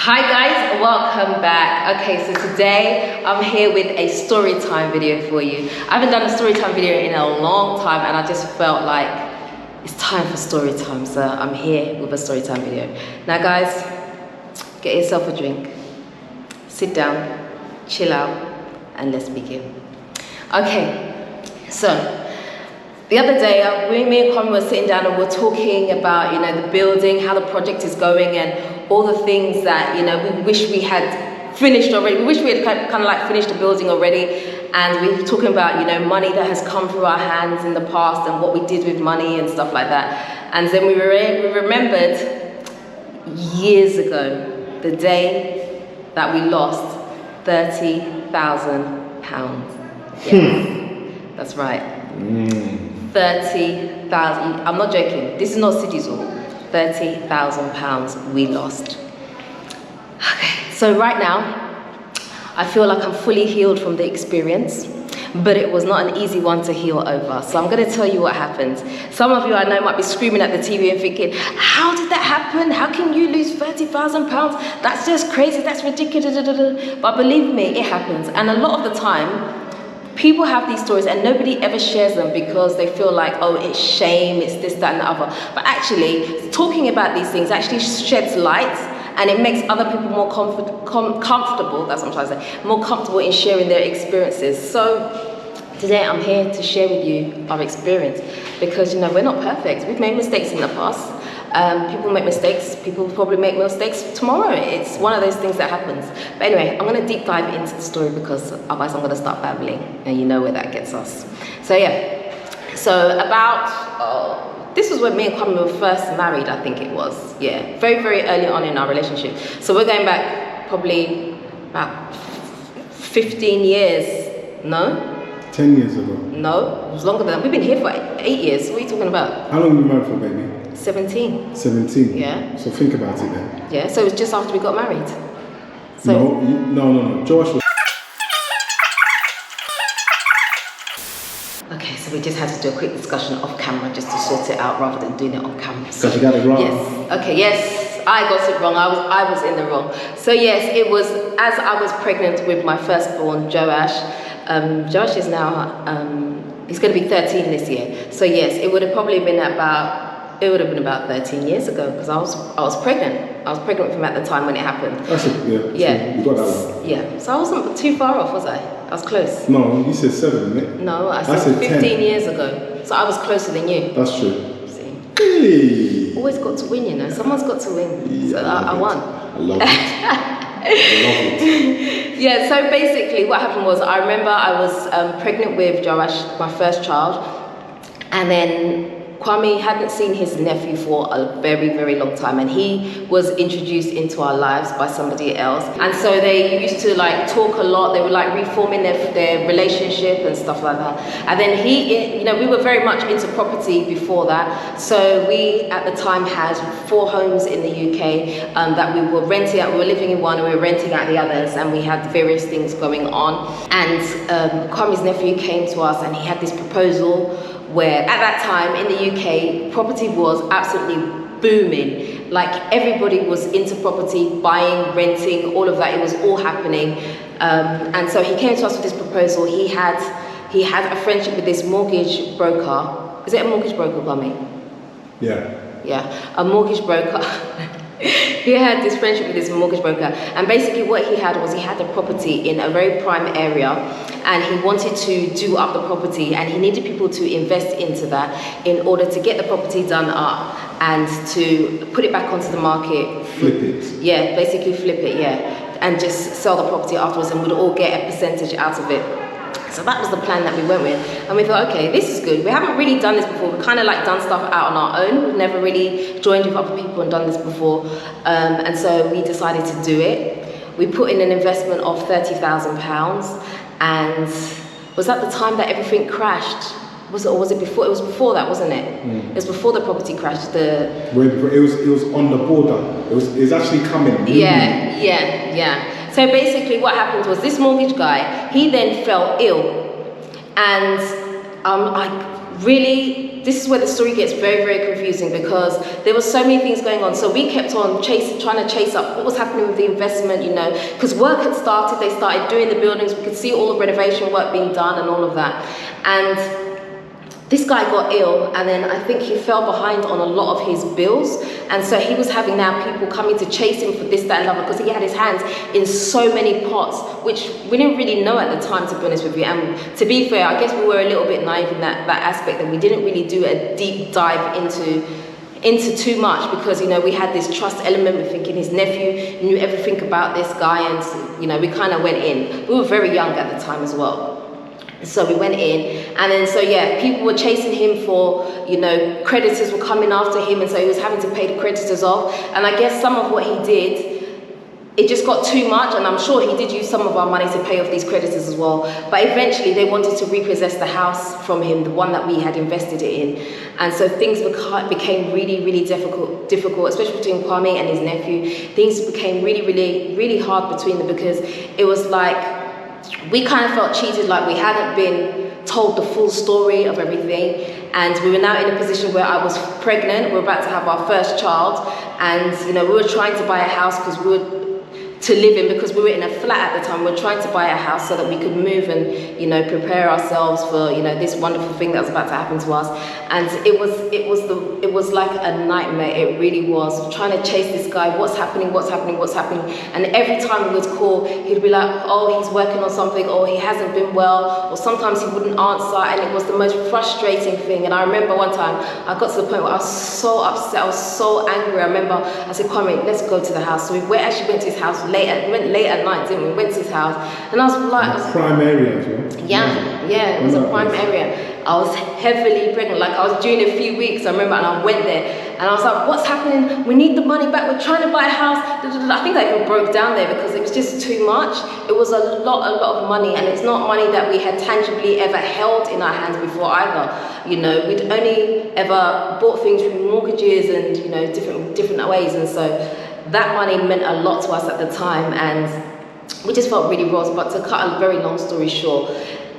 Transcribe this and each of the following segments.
Hi guys, welcome back. Okay, so today I'm here with a story time video for you. I haven't done a story time video in a long time and I just felt like it's time for story time, so I'm here with a story time video. Now guys, get yourself a drink, sit down, chill out, and let's begin. Okay, so the other day, me and Kwame were sitting down and we're talking about, the building, how the project is going, and all the things that, we wish we had finished already. We wish we had kind of like finished the building already. And we were talking about, money that has come through our hands in the past and what we did with money and stuff like that. And then we remembered years ago, the day that we lost £30,000. Yes, that's right. 30,000, I'm not joking, this is not cities all, £30,000 we lost. Okay, so right now, I feel like I'm fully healed from the experience, but it was not an easy one to heal over. So I'm gonna tell you what happened. Some of you I know might be screaming at the TV and thinking, how did that happen? How can you lose £30,000? That's just crazy, that's ridiculous. But believe me, it happens. And a lot of the time, people have these stories and nobody ever shares them because they feel like, oh, it's shame, it's this, that, and the other. But actually, talking about these things actually sheds light and it makes other people more comfortable, that's what I'm trying to say, more comfortable in sharing their experiences. So today I'm here to share with you our experience because, we're not perfect. We've made mistakes in the past. People make mistakes, people will probably make mistakes tomorrow. It's one of those things that happens. But anyway, I'm gonna deep dive into the story because otherwise I'm gonna start babbling and you know where that gets us. So yeah, so about, this was when me and Kwame were first married, I think it was. Yeah, very, very early on in our relationship. So we're going back probably about 15 years, no? 10 years ago. No, it was longer than that. We've been here for 8 years. What are you talking about? How long have you been married for, baby? 17. 17? Yeah. So think about it then. Yeah, so it was just after we got married. So No. Josh was... Okay, so we just had to do a quick discussion off camera just to sort it out rather than doing it on camera. So because you got it wrong. Yes. Okay, yes, I got it wrong. I was in the wrong. So yes, it was as I was pregnant with my firstborn, Joash. Joash is now, he's going to be 13 this year. So yes, it would have probably been about 13 years ago because I was pregnant. I was pregnant with him at the time when it happened. That's it, yeah. Yeah. So you got that one. Yeah. So I wasn't too far off, was I? I was close. No, you said 7, didn't it? No, I said 15 10. Years ago. So I was closer than you. That's true. See? Hey. Always got to win, Someone's got to win. Yeah, So I won. I love it. I love it. Yeah, so basically what happened was I remember I was pregnant with Joash, my first child, and then Kwame hadn't seen his nephew for a very, very long time, and he was introduced into our lives by somebody else. And so they used to like talk a lot. They were like reforming their relationship and stuff like that. And then we were very much into property before that. So we at the time had 4 homes in the UK that we were renting out. We were living in one and we were renting out the others, and we had various things going on. And Kwame's nephew came to us and he had this proposal where at that time in the UK, property was absolutely booming. Like everybody was into property, buying, renting, all of that, it was all happening. And so he came to us with this proposal. He had a friendship with this mortgage broker. Is it a mortgage broker, Kwame? Yeah. Yeah, a mortgage broker. He had this friendship with this mortgage broker, and basically what he had was he had a property in a very prime area, and he wanted to do up the property, and he needed people to invest into that in order to get the property done up and to put it back onto the market. Flip it. Yeah, basically flip it, yeah, and just sell the property afterwards, and we'd all get a percentage out of it. So that was the plan that we went with, and we thought, okay, this is good. We haven't really done this before. We've kind of like done stuff out on our own. We've never really joined with other people and done this before, and so we decided to do it. We put in an investment of £30,000, and was that the time that everything crashed? Was it before? It was before that, wasn't it? It was before the property crashed. It was on the border. It was actually coming. Yeah. So basically what happened was this mortgage guy, he then fell ill, and I really this is where the story gets very, very confusing, because there were so many things going on. So we kept on trying to chase up what was happening with the investment, you know, because work had started. They started doing the buildings. We could see all the renovation work being done and all of that. And this guy got ill, and then I think he fell behind on a lot of his bills. And so he was having now people coming to chase him for this, that, and other, because he had his hands in so many pots, which we didn't really know at the time, to be honest with you. And to be fair, I guess we were a little bit naive in that aspect, that we didn't really do a deep dive into too much, because, you know, we had this trust element. We're thinking his nephew knew everything about this guy, and, you know, we kind of went in. We were very young at the time as well. So we went in, and then, so yeah, people were chasing him for, you know, creditors were coming after him, and so he was having to pay the creditors off. And I guess some of what he did, it just got too much, and I'm sure he did use some of our money to pay off these creditors as well. But eventually they wanted to repossess the house from him, the one that we had invested it in. And so things became really, really difficult, especially between Kwame and his nephew. Things became really, really, really hard between them, because it was like, we kind of felt cheated, like we hadn't been told the full story of everything. And we were now in a position where I was pregnant. We were about to have our first child, and, you know, we were trying to buy a house because we were to live in, because we were in a flat at the time. We were trying to buy a house so that we could move and, you know, prepare ourselves for, you know, this wonderful thing that was about to happen to us. And it was like a nightmare. It really was, trying to chase this guy. What's happening? And every time we would call, he'd be like, oh, he's working on something, or he hasn't been well, or sometimes he wouldn't answer. And it was the most frustrating thing. And I remember one time I got to the point where I was so upset, I was so angry. I remember I said, Kwame, let's go to the house. So we actually went to his house we went late at night, didn't we? We went to his house, and I was like, prime area as well. Yeah, it was a prime area. I was heavily pregnant, like I was due in a few weeks, I remember, and I went there, and I was like, what's happening? We need the money back, we're trying to buy a house. I think I even broke down there, because it was just too much. It was a lot of money, and it's not money that we had tangibly ever held in our hands before either. You know, we'd only ever bought things through mortgages and, you know, different ways, and so that money meant a lot to us at the time, and we just felt really lost. But to cut a very long story short,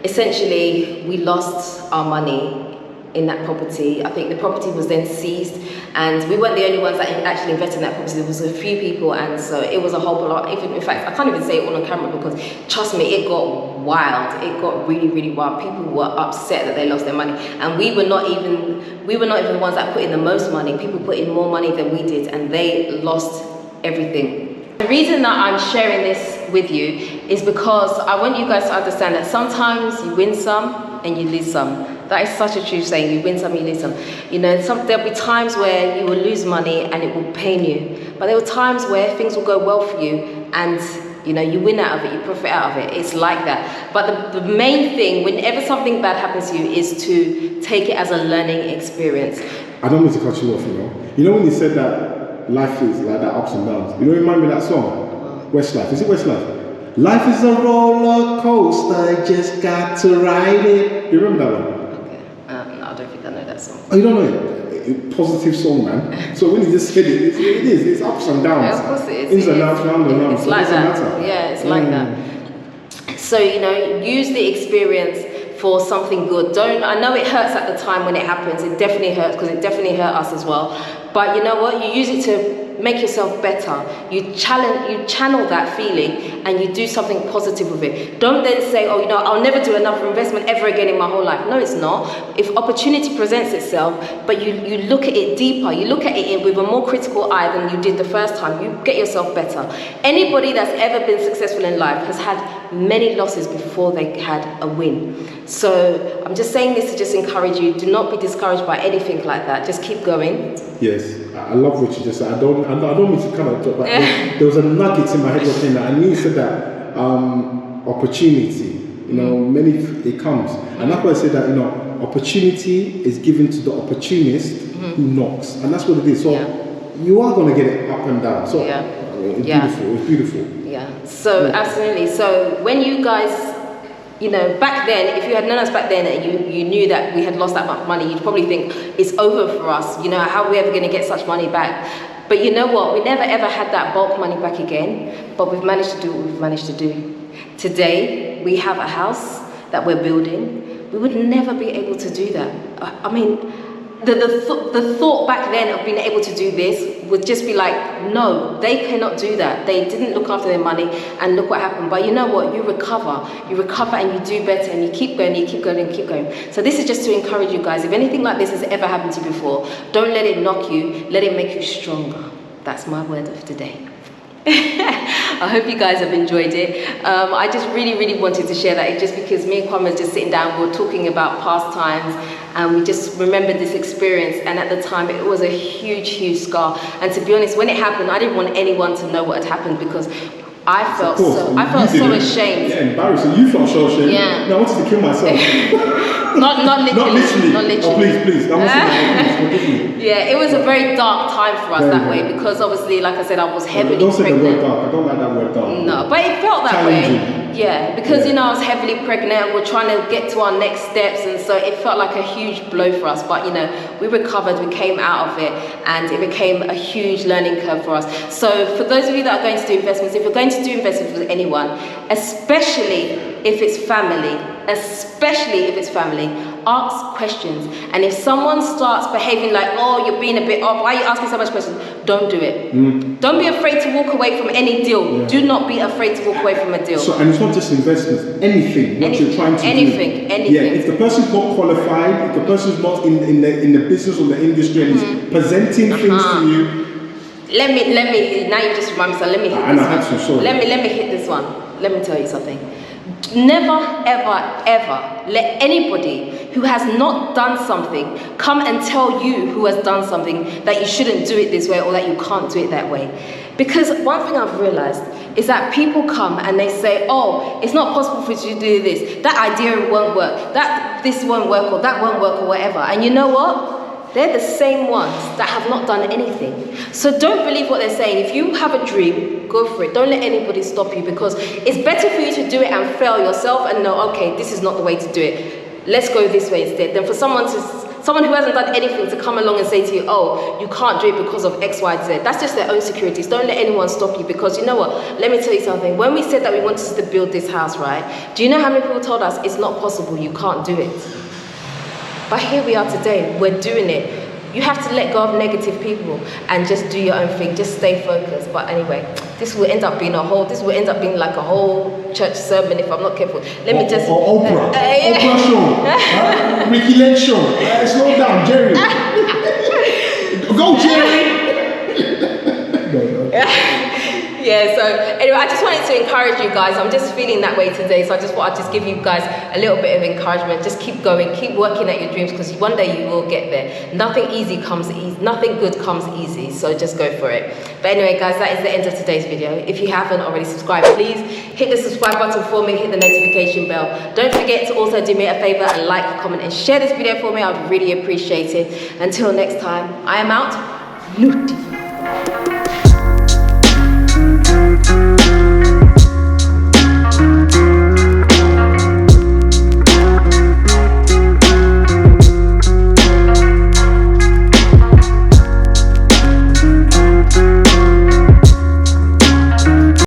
essentially we lost our money in that property. I think the property was then seized, and we weren't the only ones that actually invested in that property. There was a few people, and so it was a whole lot. In fact, I can't even say it all on camera, because trust me, it got wild. It got really, really wild. People were upset that they lost their money, and we were not even the ones that put in the most money. People put in more money than we did, and they lost everything. The reason that I'm sharing this with you is because I want you guys to understand that sometimes you win some and you lose some. That is such a true saying. You win some, you lose some. You know, there'll be times where you will lose money and it will pain you. But there were times where things will go well for you, and, you know, you win out of it, you profit out of it. It's like that. But the main thing, whenever something bad happens to you, is to take it as a learning experience. I don't mean to cut you off, you know. You know when you said that life is like that, ups and downs. You know, remind me of that song, Westlife. Is it Westlife? Life is a roller coaster, just got to ride it. You remember that one? Okay. No, I don't think I know that song. Oh, you don't know it? Positive song, man. So when you just said it, it's ups and downs. Yeah, of course it is. Ins and outs, round and round. It's like that. Yeah, it's like that. So, you know, use the experience for something good. I know it hurts at the time when it happens. It definitely hurts, because it definitely hurt us as well. But you know what? You use it to make yourself better. You channel that feeling, and you do something positive with it. Don't then say, oh, you know, I'll never do another investment ever again in my whole life. No, it's not. If opportunity presents itself, but you look at it deeper, you look at it with a more critical eye than you did the first time, you get yourself better. Anybody that's ever been successful in life has had many losses before they had a win. So I'm just saying this to just encourage you. Do not be discouraged by anything like that. Just keep going. Yes, I love what you just said. I don't mean to kind of talk, but there was a nugget in my head saying that. And you said that opportunity. You know, many it comes, and that's why I said that. You know, opportunity is given to the opportunist who knocks, and that's what it is. So you are going to get it up and down. So it's beautiful. It's beautiful. Yeah. So absolutely. So when you guys, you know, back then, if you had known us back then and you knew that we had lost that much money, you'd probably think it's over for us. You know, how are we ever going to get such money back? But you know what? We never ever had that bulk money back again, but we've managed to do what we've managed to do. Today, we have a house that we're building. We would never be able to do that. I mean, the thought back then of being able to do this would just be like, no, they cannot do that. They didn't look after their money, and look what happened. But you know what? You recover and you do better, and you keep going, you keep going and keep going. So this is just to encourage you guys. If anything like this has ever happened to you before, don't let it knock you, let it make you stronger. That's my word of today. I hope you guys have enjoyed it. I just really wanted to share that, just because me and Kwame was just sitting down, we were talking about past times, and we just remembered this experience, and at the time it was a huge scar. And to be honest, when it happened, I didn't want anyone to know what had happened, because I felt so ashamed. Yeah, embarrassing. You felt so ashamed. Yeah. No, I wanted to kill myself. Not literally. Not literally. Oh, please. That wasn't forgive me. Yeah, it was a very dark time for us that way, because obviously, like I said, I was heavily Don't say pregnant. the word dark. I don't like that word dark. No, but it felt that way. Yeah, because you know, I was heavily pregnant, and we're trying to get to our next steps, and so it felt like a huge blow for us. But you know, we recovered, we came out of it, and it became a huge learning curve for us. So for those of you that are going to do investments, if you're going to do investments with anyone, especially if it's family, ask questions. And if someone starts behaving like, oh, you're being a bit off, why are you asking so much questions? Don't do it. Don't be afraid to walk away from any deal. Do not be afraid to walk away from a deal. So, and it's not just investments, anything, what you're trying to do. Anything. Yeah, if the person's not qualified, if the person's not in the business or the industry and is presenting things to you. Let me, now you just remind me, so let me hit this one. Let me hit this one. Let me tell you something. Never, ever let anybody who has not done something come and tell you who has done something that you shouldn't do it this way, or that you can't do it that way. Because one thing I've realized is that people come and they say, oh, it's not possible for you to do this, that idea won't work, that this won't work, or that won't work, or whatever. And you know what? They're the same ones that have not done anything. So don't believe what they're saying. If you have a dream, go for it. Don't let anybody stop you, because it's better for you to do it and fail yourself and know, okay, this is not the way to do it. Let's go this way instead. Than for someone who hasn't done anything to come along and say to you, oh, you can't do it because of X, Y, Z. That's just their own securities. Don't let anyone stop you, because you know what? Let me tell you something. When we said that we wanted to build this house, right? Do you know how many people told us it's not possible, you can't do it? But here we are today, we're doing it. You have to let go of negative people and just do your own thing, just stay focused. But anyway, this will end up being like a whole church sermon if I'm not careful. Let me just... Or Oprah. Oprah show. Ricky Lake show. Slow down, Jerry. Go, Jerry. Yeah, so anyway, I just wanted to encourage you guys. I'm just feeling that way today, so I just thought I'd just give you guys a little bit of encouragement. Just keep going, keep working at your dreams, because one day you will get there. Nothing good comes easy, so just go for it. But anyway, guys, that is the end of today's video. If you haven't already subscribed, please hit the subscribe button for me, hit the notification bell. Don't forget to also do me a favor and like, comment, and share this video for me. I'd really appreciate it. Until next time, I am out. Nuti.